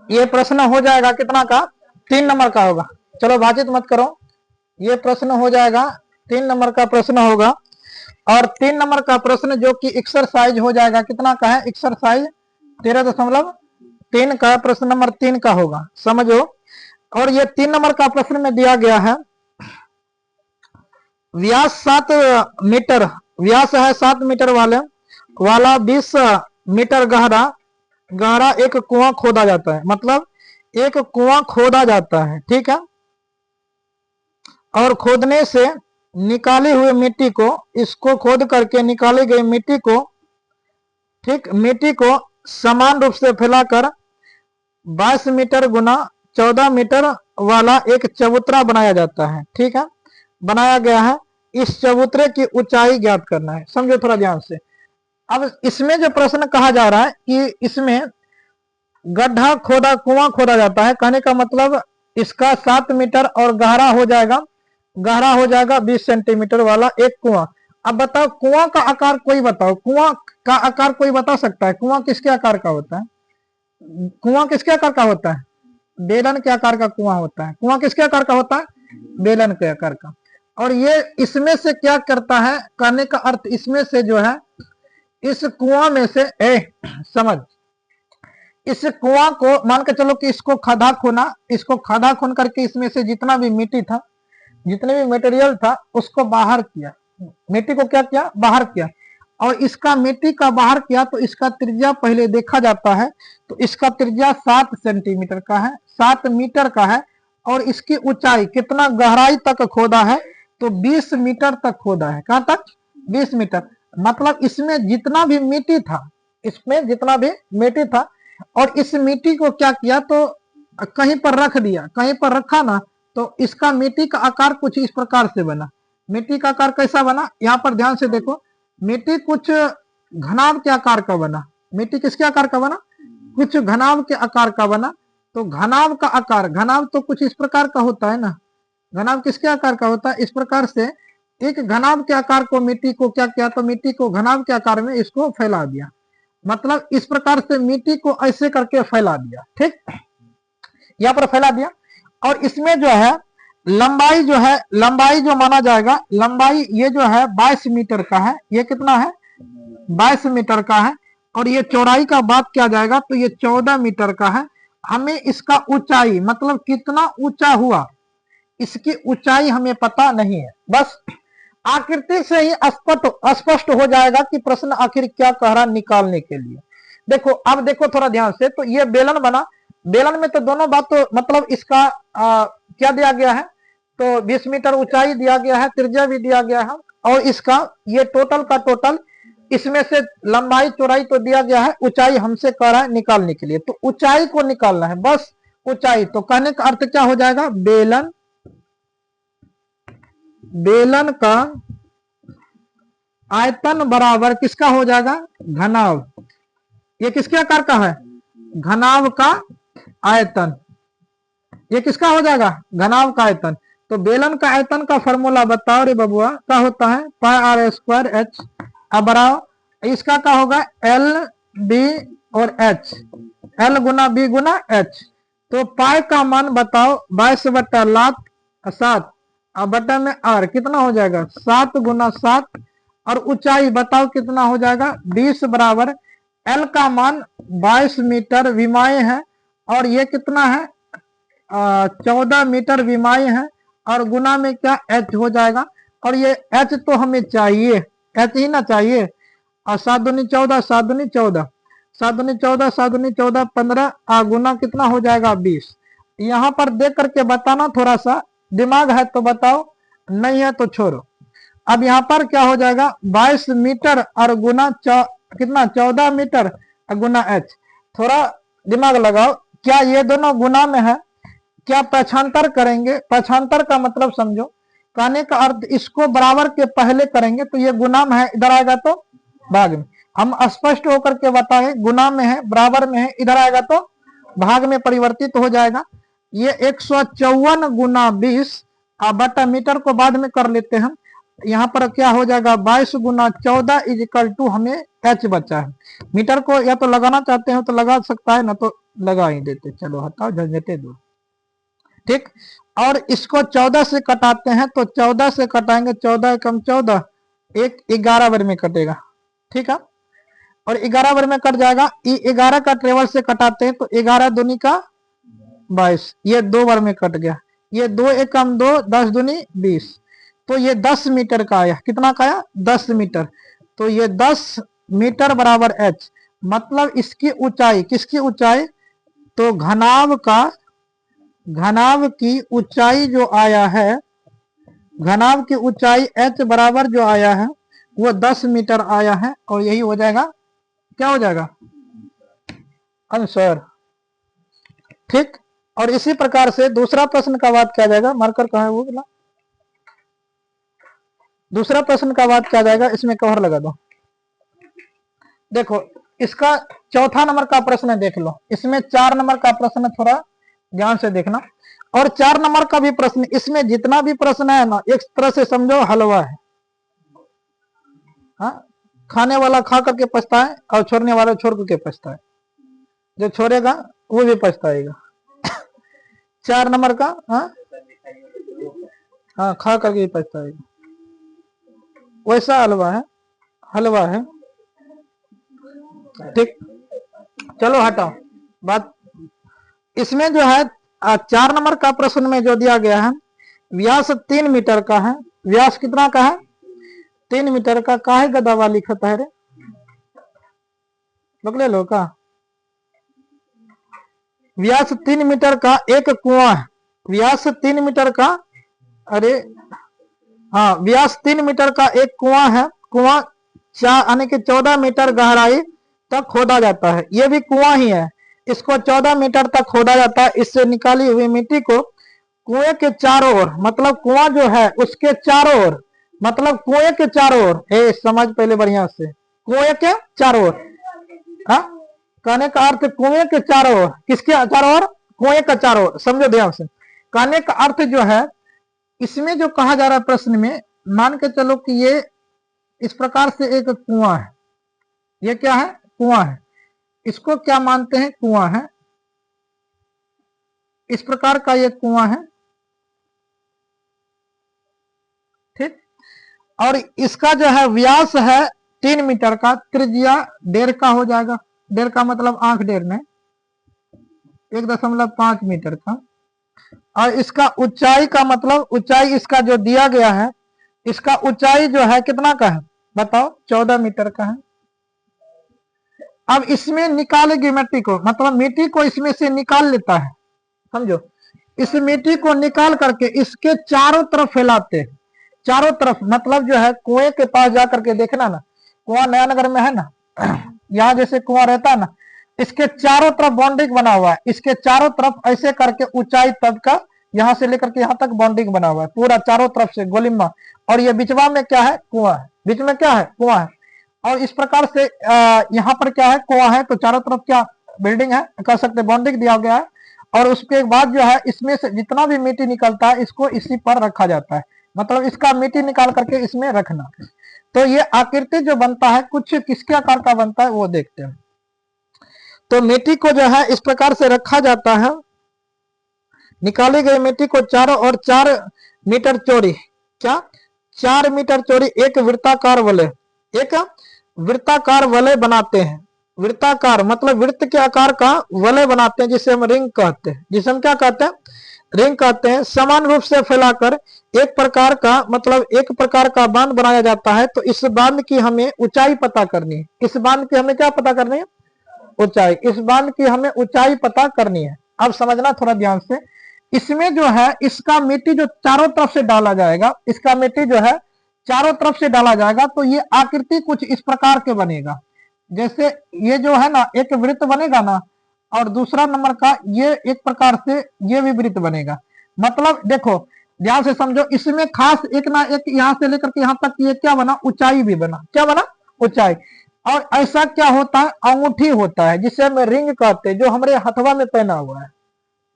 ये प्रश्न हो जाएगा कितना का, 3 नंबर का होगा। चलो बातचीत मत करो, ये प्रश्न हो जाएगा 3 नंबर का प्रश्न होगा। और 3 नंबर का प्रश्न जो कि एक्सरसाइज हो जाएगा कितना का है, एक्सरसाइज 13.3 का प्रश्न नंबर 3 का होगा, समझो। और ये 3 नंबर का प्रश्न में दिया गया है व्यास 7 मीटर, व्यास है 7 मीटर वाला 20 मीटर गहरा गहरा एक कुआं खोदा जाता है। मतलब एक कुआं खोदा जाता है, ठीक है। और खोदने से निकाली हुई मिट्टी को, इसको खोद करके निकाली गई मिट्टी को, ठीक, मिट्टी को समान रूप से फैलाकर 22 मीटर गुना 14 मीटर वाला एक चबूतरा बनाया जाता है, ठीक है, बनाया गया है। इस चबूतरे की ऊंचाई ज्ञात करना है, समझो थोड़ा ध्यान से। अब इसमें जो प्रश्न कहा जा रहा है कि इसमें गड्ढा खोदा, कुआं खोदा जाता है, कहने का मतलब इसका 7 मीटर और गहरा हो जाएगा 20 सेंटीमीटर वाला एक कुआं। अब बताओ कुआं का आकार कोई बताओ, कुआं का आकार कोई बता सकता है? कुआं किसके आकार का होता है? कुआं किसके आकार का होता है? बेलन के आकार का कुआं होता है। कुआं किसके आकार का होता है? बेलन के आकार का। और ये इसमें से क्या करता है, कहने का अर्थ इसमें से जो है, इस कुआं में से समझ, इस कुआं को मान के चलो कि इसको खदा खोना, इसको खदा खोन करके इसमें से जितना भी मिट्टी था, जितने भी मटेरियल था उसको बाहर किया, मिट्टी को क्या किया, बाहर किया। और इसका मिट्टी का बाहर किया तो इसका त्रिज्या पहले देखा जाता है, तो इसका त्रिज्या 7 सेंटीमीटर का है, 7 मीटर का है। और इसकी ऊंचाई कितना गहराई तक खोदा है, तो 20 मीटर तक खोदा है। कहां तक? 20 मीटर। मतलब इसमें जितना भी मिट्टी था, इसमें जितना भी मिट्टी था, और इस मिट्टी को क्या किया, तो कहीं पर रख दिया, कहीं पर रखा ना, तो इसका मिट्टी का आकार कुछ इस प्रकार से बना। मिट्टी का आकार कैसा बना, यहाँ पर ध्यान से देखो, मिट्टी कुछ घनाभ के आकार का बना। मिट्टी किसके आकार का बना? कुछ घनाभ के आकार का बना। तो घनाभ का आकार, घनाभ तो कुछ इस प्रकार का होता है ना, घनाभ किसके आकार का होता है? इस प्रकार से एक घनाभ के आकार को, मिट्टी को क्या किया, तो मिट्टी को घनाभ के आकार में इसको फैला दिया। मतलब इस प्रकार से मिट्टी को ऐसे करके फैला दिया, ठीक, यहाँ पर फैला दिया। और इसमें जो है लंबाई जो है, लंबाई जो माना जाएगा, लंबाई ये जो है 22 मीटर का है। ये कितना है? 22 मीटर का है। और ये चौड़ाई का बात किया जाएगा तो ये 14 मीटर का है। हमें इसका ऊंचाई, मतलब कितना ऊंचा हुआ, इसकी ऊंचाई हमें पता नहीं है। बस आकृति से ही स्पष्ट हो जाएगा कि प्रश्न आखिर क्या कह रहा निकालने के लिए। देखो, अब देखो थोड़ा ध्यान से, तो ये बेलन बना, बेलन में तो दोनों बात, तो मतलब इसका क्या दिया गया है, तो 20 मीटर ऊंचाई दिया गया है, त्रिज्या भी दिया गया है। और इसका ये टोटल का टोटल, इसमें से लंबाई चौड़ाई तो दिया गया है, ऊंचाई हमसे कह रहा है निकालने के लिए। तो ऊंचाई को निकालना है, बस ऊंचाई। तो कहने का अर्थ क्या हो जाएगा, बेलन, बेलन का आयतन बराबर किसका हो जाएगा, घनाभ। ये किसके आकार का है, घनाभ का आयतन। ये किसका हो जाएगा, घनाभ का आयतन। तो बेलन का आयतन का फॉर्मूला बताओ रे बबुआ, क्या होता है, पाई आर स्क्वायर एच। अब बढ़ाओ, इसका क्या होगा, एल बी और एच, एल गुना बी गुना एच। तो पाई का मान बताओ, 22/7, अब बटा में आर कितना हो जाएगा, 7 गुना 7। और ऊंचाई बताओ कितना हो जाएगा, 20 बराबर एल का मान 22 मीटर विमाएं है, और ये कितना है, 14 मीटर विमाएं है, और गुना में क्या, एच हो जाएगा। और ये एच तो हमें चाहिए, एच ही ना चाहिए। और 7 दूनी 14, 7 दूनी 14, 7 दूनी 14, 7 दूनी 14, 15, गुना कितना हो जाएगा, 20। यहाँ पर देख करके बताना, थोड़ा सा दिमाग है तो बताओ, नहीं है तो छोड़ो। अब यहाँ पर क्या हो जाएगा, 22 मीटर और गुना कितना, 14 मीटर गुना एच। थोड़ा दिमाग लगाओ, क्या ये दोनों गुना में है, क्या पक्षांतर करेंगे, पक्षांतर का मतलब समझो, कहने का अर्थ इसको बराबर के पहले करेंगे तो ये गुना में है, इधर आएगा तो भाग में। हम स्पष्ट होकर के बताएं, गुना में है, बराबर में है, इधर आएगा तो भाग में परिवर्तित हो जाएगा। ये 154 गुना 20, बटा मीटर को बाद में कर लेते हैं। यहाँ पर क्या हो जाएगा, 22 गुना 14 इज इक्वल टू, हमें एच बचा है। मीटर को या तो लगाना चाहते हो तो लगा सकता है, ना तो लगा ही देते, चलो हटाओ झंझटे दो। ठीक, और इसको 14 से कटाते हैं तो 14 से कटाएंगे, 14 कम 14, एक 11 बार में कटेगा। ठीक है, और 11 बार में कट जाएगा। 11 का ट्रेवल से कटाते हैं तो 11 दूनी का 22, ये 2 बार में कट गया। ये 2 एक कम 2, 10 दूनी 20, तो ये 10 मीटर का आया। कितना का आया? 10 मीटर। तो ये 10 मीटर बराबर h, मतलब इसकी ऊंचाई, किसकी ऊंचाई? तो घनाभ की ऊंचाई जो आया है, घनाभ की ऊंचाई h बराबर जो आया है वो 10 मीटर आया है, और यही हो जाएगा, क्या हो जाएगा? आंसर। ठीक, और इसी प्रकार से दूसरा प्रश्न का बात किया जाएगा। मार्कर कहाँ है वो बोला? दूसरा प्रश्न का बात किया जाएगा, इसमें कवर लगा दो। देखो, इसका चौथा नंबर का प्रश्न देख लो। इसमें 4 नंबर का प्रश्न थोड़ा ध्यान से देखना, और 4 नंबर का भी प्रश्न, इसमें जितना भी प्रश्न है ना, एक तरह से समझो हलवा है। हाँ, खाने वाला खा करके पछताए और छोड़ने वाला छोड़ करके पछताए। जो छोड़ेगा वो भी पछताएगा। 4 नंबर का, हाँ खा करके भी पछताएगा, वैसा हलवा है, हलवा है। ठीक, चलो हटाओ बात। इसमें जो है 4 नंबर का प्रश्न में जो दिया गया है, व्यास 3 मीटर का है। व्यास कितना का है? 3 मीटर का। काहे गदावा लिखत है रे? लोग ले लो का। व्यास 3 मीटर का एक कुआं है। व्यास 3 मीटर का, अरे हाँ, व्यास 3 मीटर का एक कुआं है। कुआं यानी कि 14 मीटर गहराई तक खोदा जाता है। ये भी कुआं ही है, इसको 14 मीटर तक खोदा जाता है। इससे निकाली हुई मिट्टी को कुएं के चारों ओर, मतलब कुआं जो है उसके चारों ओर, मतलब कुएं के चारों ओर, समझ पहले बढ़िया से, कुएं के चारों ओर। हाँ, कहने का अर्थ कुएं के चारों ओर, किसके चारों ओर? कुएं का चारों ओर, समझो ध्यान से। कहने का अर्थ जो है, इसमें जो कहा जा रहा है प्रश्न में, मान के चलो कि ये इस प्रकार से एक कुआं है। ये क्या है? कुआं है। इसको क्या मानते हैं? कुआं है। इस प्रकार का ये कुआं है। ठीक, और इसका जो है व्यास है 3 मीटर का, त्रिज्या 1.5 का हो जाएगा। 1.5 का मतलब आंख 1.5 में 1.5 मीटर का। और इसका ऊंचाई का मतलब, ऊंचाई इसका जो दिया गया है, इसका ऊंचाई जो है कितना का है बताओ? 14 मीटर का है। अब इसमें निकालेगी मिट्टी को, मतलब मिट्टी को इसमें से निकाल लेता है, समझो। इस मिट्टी को निकाल करके इसके चारों तरफ फैलाते हैं। चारों तरफ मतलब जो है कुएं के पास जाकर के देखना ना, कुआं नयानगर में है ना, यहाँ जैसे कुआं रहता है ना, इसके चारों तरफ बाउंड्री बना हुआ है। इसके चारों तरफ ऐसे करके ऊंचाई तक का, यहाँ से लेकर के यहाँ तक बाउंड्री बना हुआ है पूरा चारों तरफ से गोलिम्मा। और ये बिचवा में क्या है? कुआं है। बीच में क्या है? कुआं है। और इस प्रकार से यहाँ पर क्या है? कुआं है। तो चारों तरफ क्या बिल्डिंग है, कह सकते बाउंड्री दिया गया है। और उसके बाद जो है इसमें से जितना भी मिट्टी निकलता है इसको इसी पर रखा जाता है, मतलब इसका मिट्टी निकाल करके इसमें रखना। तो ये आकृति जो बनता है कुछ किसके आकार का बनता है वो देखते हैं। तो मिट्टी को जो है इस प्रकार से रखा जाता है। निकाली गई मिट्टी को चारों ओर 4 मीटर चौड़ी, क्या 4 मीटर चौड़ी एक वृत्ताकार वलय, एक वृत्ताकार वलय बनाते हैं। वृत्ताकार मतलब वृत्त के आकार का वलय बनाते हैं, जिसे हम रिंग कहते हैं। जिसे हम क्या कहते हैं? रिंग कहते हैं। समान रूप से फैलाकर एक प्रकार का, मतलब एक प्रकार का बांध बनाया जाता है। तो इस बांध की हमें ऊंचाई पता करनी है। इस बांध की हमें क्या पता करनी है? ऊंचाई। इस बांध की हमें ऊंचाई पता करनी है। अब समझना थोड़ा ध्यान से। इसमें जो है इसका मिट्टी जो चारों तरफ से डाला जाएगा, इसका मिट्टी जो है चारों तरफ से डाला जाएगा, तो ये आकृति कुछ इस प्रकार के बनेगा। जैसे ये जो है ना एक वृत्त बनेगा ना, और दूसरा नंबर का ये एक प्रकार से ये भी वृत्त बनेगा। मतलब देखो ध्यान से समझो, इसमें खास एक ना एक यहाँ से लेकर के यहाँ तक ये क्या बना? ऊंचाई भी बना। क्या बना? ऊंचाई। और ऐसा क्या होता है? अंगूठी होता है, जिसे हम रिंग कहते हैं, जो हमारे हथवा में पहना हुआ है।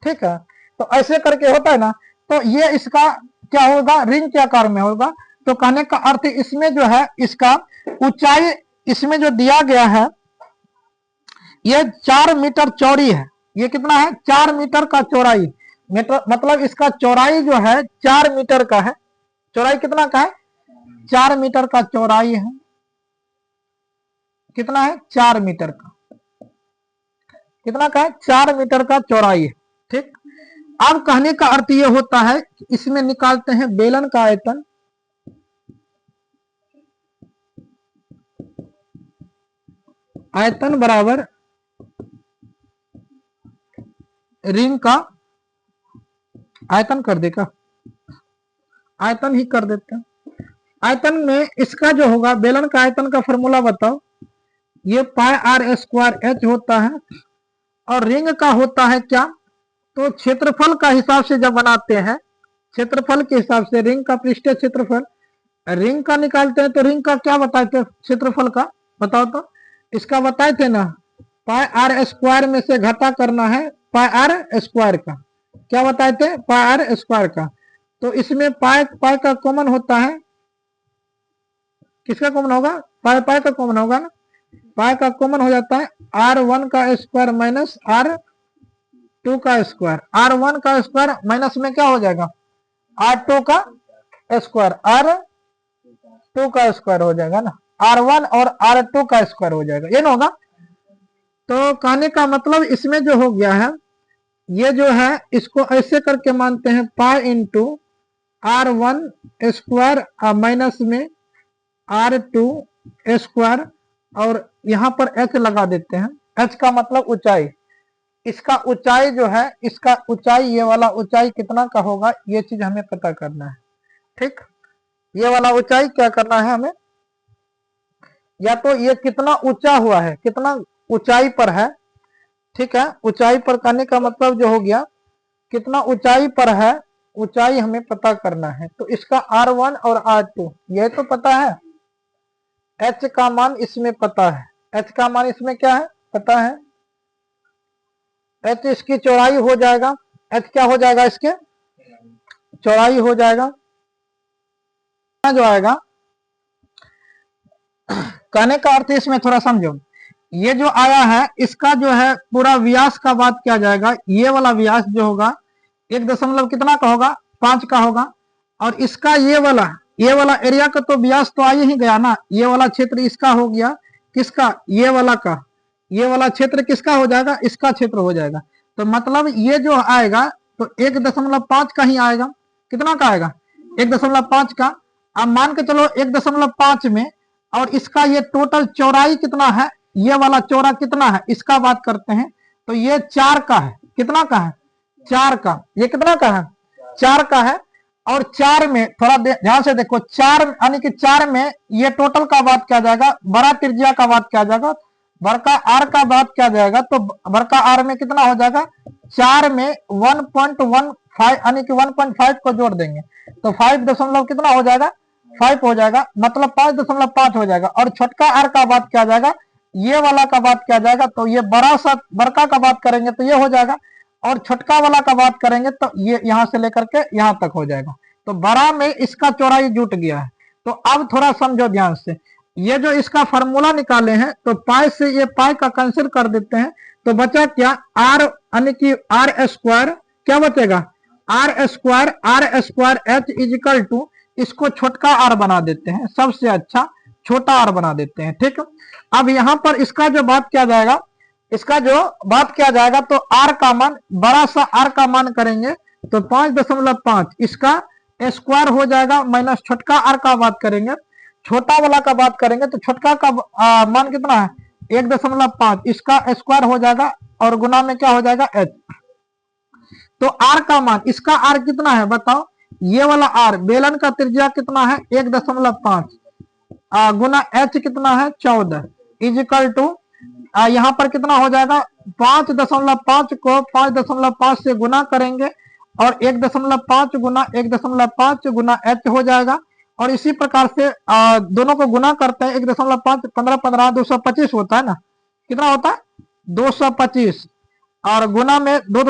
ठीक है, तो ऐसे करके होता है ना, तो ये इसका क्या होगा? रिंग के आकार में होगा। तो कहने का अर्थ इसमें जो है इसका ऊंचाई इसमें जो दिया गया है ये 4 मीटर चौड़ी है। ये कितना है 4 मीटर का चौड़ाई, मतलब इसका चौड़ाई जो है 4 मीटर का है। चौड़ाई कितना का है 4 मीटर का चौड़ाई है। कितना है 4 मीटर का, कितना का है 4 मीटर का चौड़ाई है। ठीक, अब कहने का अर्थ ये होता है कि इसमें निकालते हैं बेलन का आयतन। आयतन बराबर रिंग का आयतन कर देगा, आयतन ही कर देते हैं। आयतन में इसका जो होगा बेलन का आयतन का फॉर्मूला बताओ। ये पाई आर स्क्वायर एच होता है और रिंग का होता है क्या, तो क्षेत्रफल का हिसाब से जब बनाते हैं, क्षेत्रफल के हिसाब से रिंग का पृष्ठीय क्षेत्रफल रिंग का निकालते हैं, तो रिंग का क्या बताए थे क्षेत्रफल का, बताओ तो। इसका बताए थे ना, पाई आर स्क्वायर में से घटा करना है पाई आर स्क्वायर का, क्या बताए थे पाई आर स्क्वायर का। तो इसमें पाई पाई का कॉमन होता है, किसका कॉमन होगा पाई पाई का कॉमन होगा ना, पाई का कॉमन हो जाता है R1 का स्क्वायर माइनस R2 का स्क्वायर। R1 का स्क्वायर माइनस में क्या हो जाएगा R2 का स्क्वायर, R2 का स्क्वायर हो जाएगा ना, R1 और R2 का स्क्वायर हो जाएगा, ये ना होगा। तो कहने का मतलब इसमें जो हो गया है, ये जो है इसको ऐसे करके मानते हैं pi into R1 square minus में R2 स्क्वायर, और यहां पर h लगा देते हैं। h का मतलब ऊंचाई, इसका ऊंचाई जो है, इसका ऊंचाई ये वाला ऊंचाई कितना का होगा, ये चीज हमें पता करना है। ठीक, ये वाला ऊंचाई क्या करना है हमें, या तो ये कितना ऊंचा हुआ है, कितना ऊंचाई पर है। ठीक है, ऊंचाई पर करने का मतलब जो हो गया कितना ऊंचाई पर है, ऊंचाई हमें पता करना है। तो इसका R1 और R2 ये तो पता है, h का मान इसमें पता है, h का मान इसमें क्या है पता है, h इसकी चौड़ाई हो जाएगा, h क्या हो जाएगा इसके चौड़ाई हो जाएगा, जो आएगा। कहने का अर्थ इसमें थोड़ा समझो, ये जो आया है इसका जो है पूरा व्यास का बात किया जाएगा। ये वाला व्यास जो होगा 1 दशमलव कितना का होगा 5 का होगा, और इसका ये वाला एरिया का तो व्यास तो आ ही गया ना, ये वाला क्षेत्र इसका हो गया, किसका ये वाला का, ये वाला क्षेत्र किसका हो जाएगा इसका क्षेत्र हो जाएगा। तो मतलब ये जो आएगा तो 1.5 का ही आएगा, कितना का आएगा 1.5 का। अब मान के चलो 1.5 में, और इसका ये टोटल चौड़ाई कितना है, ये वाला चौड़ा कितना है इसका बात करते हैं, तो ये 4 का है, कितना का है 4 का, ये कितना का है 4 का है। और 4 में थोड़ा ध्यान से देखो, 4 यानी कि 4 में ये टोटल का बात किया जाएगा, बड़ा त्रिज्या का बात किया जाएगा, बड़का आर का बात किया जाएगा, तो बड़का आर में कितना हो जाएगा 4 में 1.15 यानी कि 1.5 को जोड़ देंगे तो 5 दशमलव कितना हो जाएगा 5 हो जाएगा, मतलब 5.5 हो जाएगा। और छोटका आर का बात किया जाएगा, ये वाला का बात किया जाएगा, तो ये बड़का का बात करेंगे तो ये हो जाएगा, और छोटका वाला का बात करेंगे तो ये यहां से लेकर के यहां तक हो जाएगा। तो बड़ा में इसका चौड़ाई जुट गया है। तो अब थोड़ा समझो ध्यान से, ये जो इसका फॉर्मूला निकाले हैं, तो पाई से ये पाई का कैंसिल कर देते हैं, तो बचा क्या आर यानी कि आर स्क्वायर, क्या बचेगा R square h is equal to, इसको छोटका आर बना देते हैं, सबसे अच्छा छोटा आर बना देते हैं। ठीक, अब यहां पर इसका जो बात किया जाएगा, इसका जो बात किया जाएगा, तो आर का मान, बड़ा सा आर का मान करेंगे तो 5.5, इसका स्क्वायर हो जाएगा, माइनस छोटका आर का बात करेंगे, छोटा वाला का बात करेंगे तो छोटका का मान कितना है 1.5, इसका स्क्वायर हो जाएगा, और गुना में क्या हो जाएगा h। तो आर का मान, इसका आर कितना है बताओ, ये वाला आर बेलन का त्रिज्या कितना है 1.5, गुना h कितना है 14, इजिकल टू यहाँ पर कितना हो जाएगा 5.5 को 5.5 से गुना करेंगे, और 1.5 गुना 1.5 गुना h हो जाएगा। और इसी प्रकार से दोनों को गुना करते हैं, 1.5 15 15 225 होता है ना, कितना होता है 225, और गुना में 2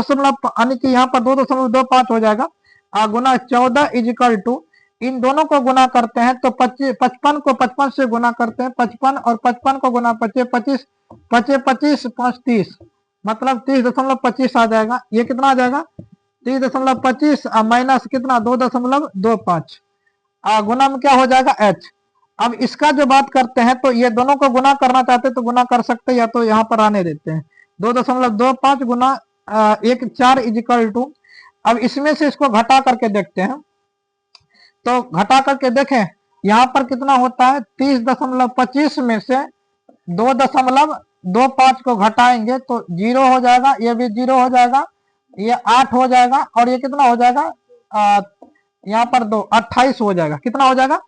यानी कि यहाँ पर 2.25 हो जाएगा, गुना 14 इजिकल टू, इन दोनों को गुना करते हैं तो 55 को 55 से गुना करते हैं, 55 और 55 को गुना 25 25 5 30, मतलब 30.25 आ जाएगा। ये कितना आ जाएगा 30.25 माइनस कितना 2.25 गुना में क्या हो जाएगा h। अब इसका जो बात करते हैं तो ये दोनों को गुना करना चाहते तो गुना कर सकते हैं, या तो यहाँ पर आने देते हैं 2.25 गुना 1 4 इजिकल टू। अब इसमें से इसको घटा करके देखते हैं, तो घटा करके देखें यहाँ पर कितना होता है 30.25 में से 2.25 को घटाएंगे तो 0 हो जाएगा, ये भी 0 हो जाएगा, ये 8 हो जाएगा, और ये कितना हो जाएगा यहाँ पर 28 हो जाएगा। कितना हो जाएगा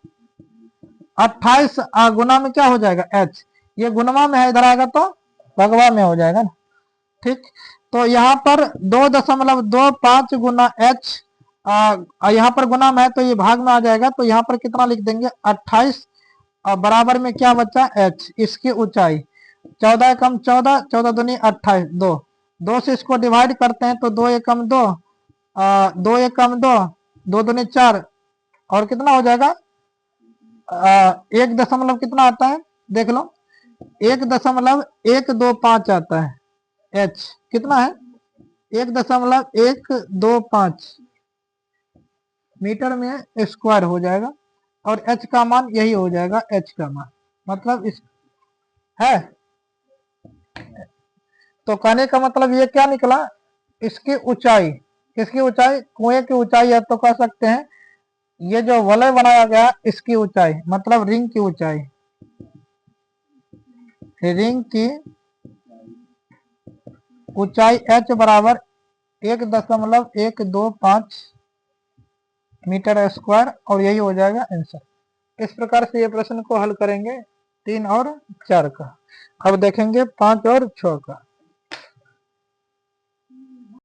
28 गुना में क्या हो जाएगा h। ये गुणवा में है, इधर आएगा तो भगवा में हो जाएगा ना। ठीक, तो यहाँ पर 2.25 गुना h यहाँ पर गुना में है तो ये भाग में आ जाएगा, तो यहाँ पर कितना लिख देंगे 28 बराबर में क्या बचा h। इसकी ऊंचाई 14 एकम 14, 14 दूनी 28, 2 से इसको डिवाइड करते हैं तो 2 एकम 2, 2 एकम 2, 2 दूनी 4, और कितना हो जाएगा 1 दशमलव कितना आता है देख लो 1.125 आता है h। कितना है 1.125 मीटर में स्क्वायर हो जाएगा, और h का मान यही हो जाएगा, h का मान मतलब इस है। तो कहने का मतलब ये क्या निकला, इसकी ऊंचाई, किसकी ऊंचाई कुएं की ऊंचाई है तो कह सकते हैं ये जो वलय बनाया गया इसकी ऊंचाई मतलब रिंग की ऊंचाई, रिंग की ऊंचाई h बराबर 1.125 मीटर स्क्वायर, और यही हो जाएगा आंसर। इस प्रकार से ये प्रश्न को हल करेंगे 3 और 4 का। अब देखेंगे 5 और 6 का।